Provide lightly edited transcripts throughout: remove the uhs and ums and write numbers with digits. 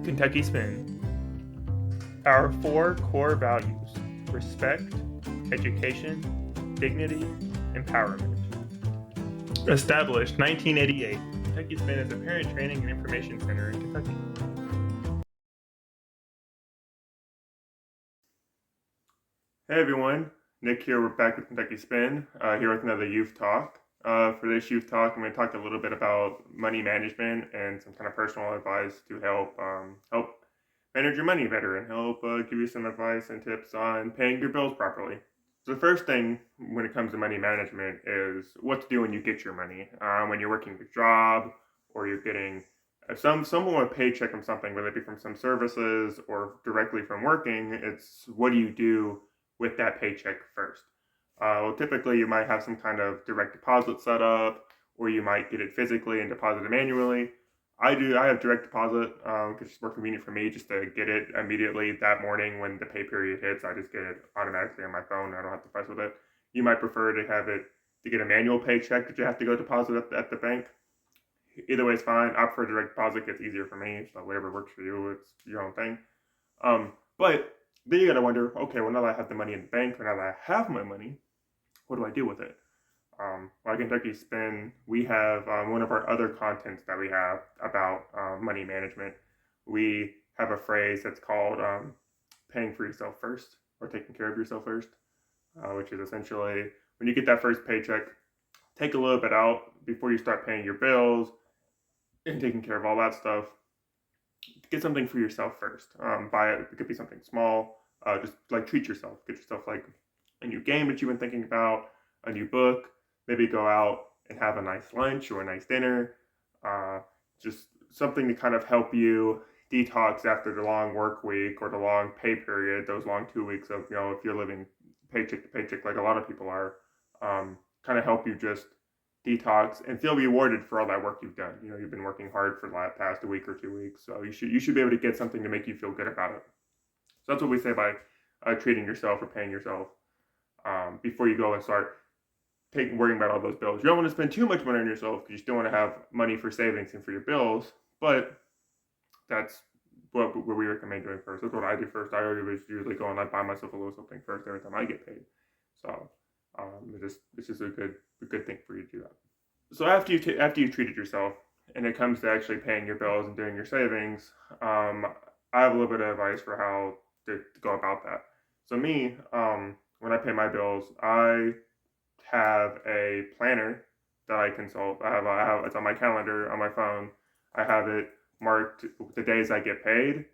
Kentucky Spin. Our four core values: respect, education, dignity, empowerment. Established 1988, Kentucky Spin is a parent training and information center in Kentucky. Hey everyone, Nick here. We're back with Kentucky Spin, here with another youth talk. For this youth talk, I'm going to talk a little bit about money management and some kind of personal advice to help manage your money better and help give you some advice and tips on paying your bills properly. So the first thing when it comes to money management is what to do when you get your money. When you're working your job or you're getting someone a paycheck from something, whether it be from some services or directly from working, it's what do you do with that paycheck first. Well, typically you might have some kind of direct deposit set up, or you might get it physically and deposit it manually. I have direct deposit because it's more convenient for me just to get it immediately that morning when the pay period hits. I just get it automatically on my phone. I don't have to fuss with it. You might prefer to have it to get a manual paycheck that you have to go deposit at the bank. Either way is fine. I prefer direct deposit. It's easier for me. So whatever works for you, it's your own thing. But then you got to wonder, okay, well, now that I have the money in the bank, or now that I have my money, what do I do with it? At Kentucky Spin, we have one of our other contents that we have about money management. We have a phrase that's called paying for yourself first, or taking care of yourself first, which is essentially when you get that first paycheck, take a little bit out before you start paying your bills and taking care of all that stuff. Get something for yourself first. Buy it. It could be something small. Just like treat yourself. Get yourself like a new game that you've been thinking about, a new book. Maybe go out and have a nice lunch or a nice dinner. Just something to kind of help you detox after the long work week or the long pay period, those long 2 weeks of, if you're living paycheck to paycheck like a lot of people are, kind of help you just detox and feel rewarded for all that work you've done. You've been working hard for the past week or 2 weeks, so you should be able to get something to make you feel good about it. So that's what we say by treating yourself or paying yourself before you go and start worrying about all those bills. You don't want to spend too much money on yourself because you still want to have money for savings and for your bills, but that's what we recommend doing first. That's what I do first. I always usually go and I buy myself a little something first every time I get paid. So it's just a good thing for you to do that. So after you treated yourself, and it comes to actually paying your bills and doing your savings, I have a little bit of advice for how to go about that. So me, when I pay my bills, I have a planner that I consult. I have it's on my calendar on my phone. I have it marked the days I get paid,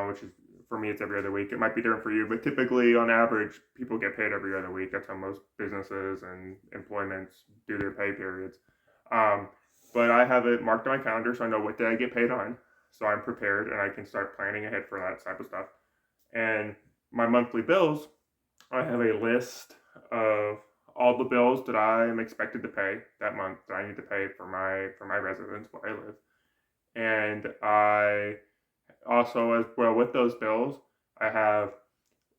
which is for me it's every other week. It might be different for you, but typically on average people get paid every other week. That's how most businesses and employments do their pay periods. But I have it marked on my calendar so I know what day I get paid on, so I'm prepared and I can start planning ahead for that type of stuff. And my monthly bills, I have a list of all the bills that I am expected to pay that month that I need to pay for my residence where I live. And I also, as well with those bills, I have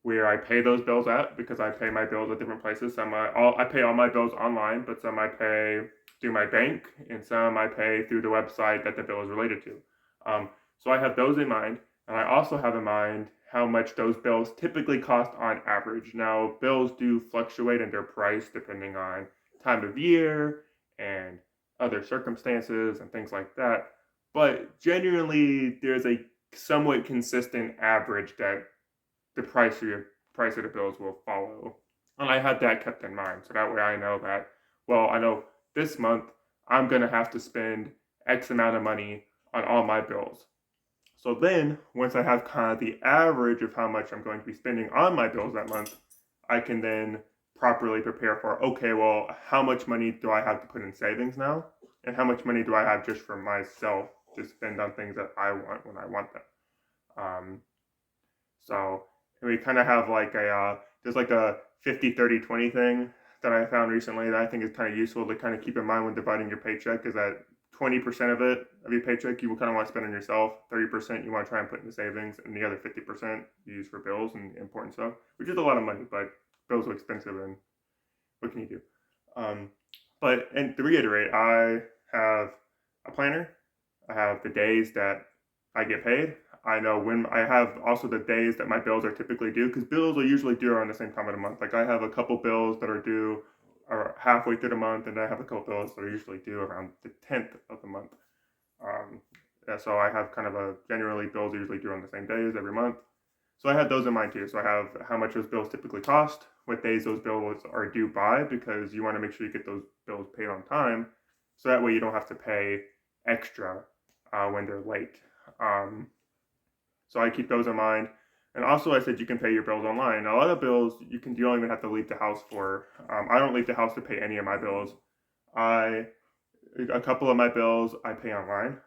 where I pay those bills at, because I pay my bills at different places. I pay all my bills online, but some I pay through my bank, and some I pay through the website that the bill is related to. So I have those in mind, and I also have in mind how much those bills typically cost on average. Now, bills do fluctuate in their price depending on time of year and other circumstances and things like that. But generally, there's a somewhat consistent average that the price of the bills will follow. And I had that kept in mind. So that way I know that, well, I know this month I'm going to have to spend X amount of money on all my bills. So then, once I have kind of the average of how much I'm going to be spending on my bills that month, I can then properly prepare for, okay, well, how much money do I have to put in savings now? And how much money do I have just for myself to spend on things that I want when I want them? So we kind of have like there's like a 50-30-20 thing that I found recently that I think is kind of useful to kind of keep in mind when dividing your paycheck, is that 20% of your paycheck you will kind of want to spend on yourself, 30% you want to try and put into savings, and the other 50% you use for bills and important stuff, which is a lot of money, but bills are expensive, and what can you do? And to reiterate, I have a planner. I have the days that I get paid. I know when I have also the days that my bills are typically due, because bills are usually due around the same time of the month. Like I have a couple bills that are due or halfway through the month, and I have a couple bills that are usually due around the 10th of the month. Yeah, so I have kind of a generally bills are usually due on the same days every month. So I have those in mind too. So I have how much those bills typically cost, what days those bills are due by, because you want to make sure you get those bills paid on time. So that way you don't have to pay extra when they're late. Um, so I keep those in mind. And also, I said you can pay your bills online. A lot of bills you don't even have to leave the house for. I don't leave the house to pay any of my bills. I a couple of my bills I pay online,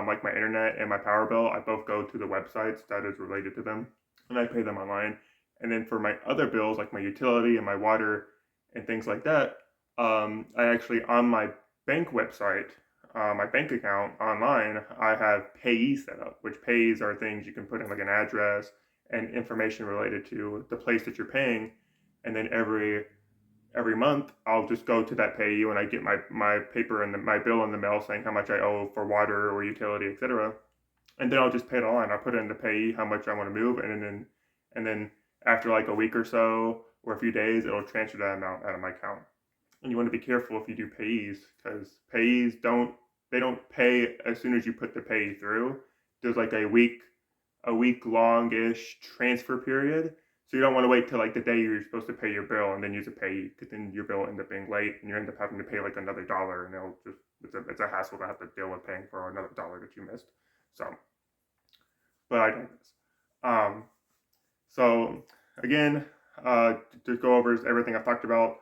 like my internet and my power bill. I both go to the websites that is related to them, and I pay them online. And then for my other bills, like my utility and my water and things like that, I actually on my bank website, my bank account online, I have payees set up, which payees are things you can put in like an address and information related to the place that you're paying, and then every month I'll just go to that payee when I get my paper and my bill in the mail saying how much I owe for water or utility, etc. And then I'll just pay it online. I'll put in the payee how much I want to move, and then after like a week or so or a few days, it'll transfer that amount out of my account. And you want to be careful if you do payees, because payees don't pay as soon as you put the payee through. There's like a week long-ish transfer period. So you don't want to wait till like the day you're supposed to pay your bill and then use a payee, because then your bill will end up being late and you end up having to pay like another dollar, and it's a hassle to have to deal with paying for another dollar that you missed. So, but I digress. Um, so again, to go over everything I've talked about.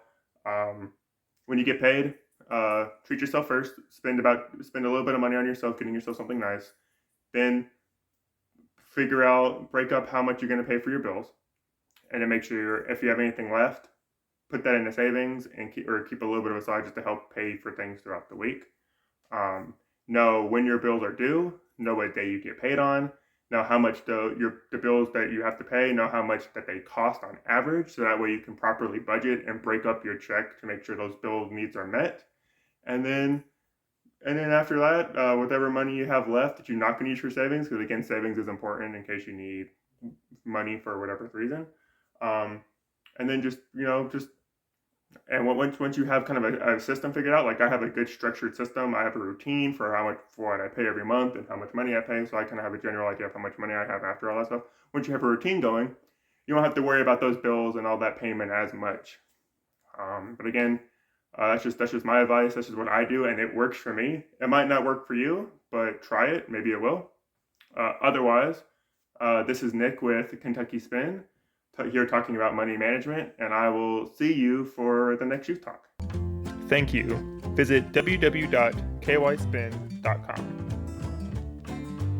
When you get paid, treat yourself first. Spend a little bit of money on yourself, getting yourself something nice. Then break up how much you're going to pay for your bills, and then make sure if you have anything left, put that into savings and keep a little bit of aside just to help pay for things throughout the week. Know when your bills are due. Know what day you get paid on. Know how much the bills that you have to pay. Know how much that they cost on average, so that way you can properly budget and break up your check to make sure those bill needs are met. And then after that, whatever money you have left that you're not going to use for savings, because again, savings is important in case you need money for whatever reason. And then and once you have kind of a system figured out, like I have a good structured system, I have a routine for what I pay every month and how much money I pay, so I kind of have a general idea of how much money I have after all that stuff. Once you have a routine going, you don't have to worry about those bills and all that payment as much. But again, that's just my advice. That's just what I do, and it works for me. It might not work for you, but try it. Maybe it will. Otherwise, this is Nick with Kentucky Spin, here talking about money management, and I will see you for the next Youth Talk. Thank you. Visit www.kyspin.com.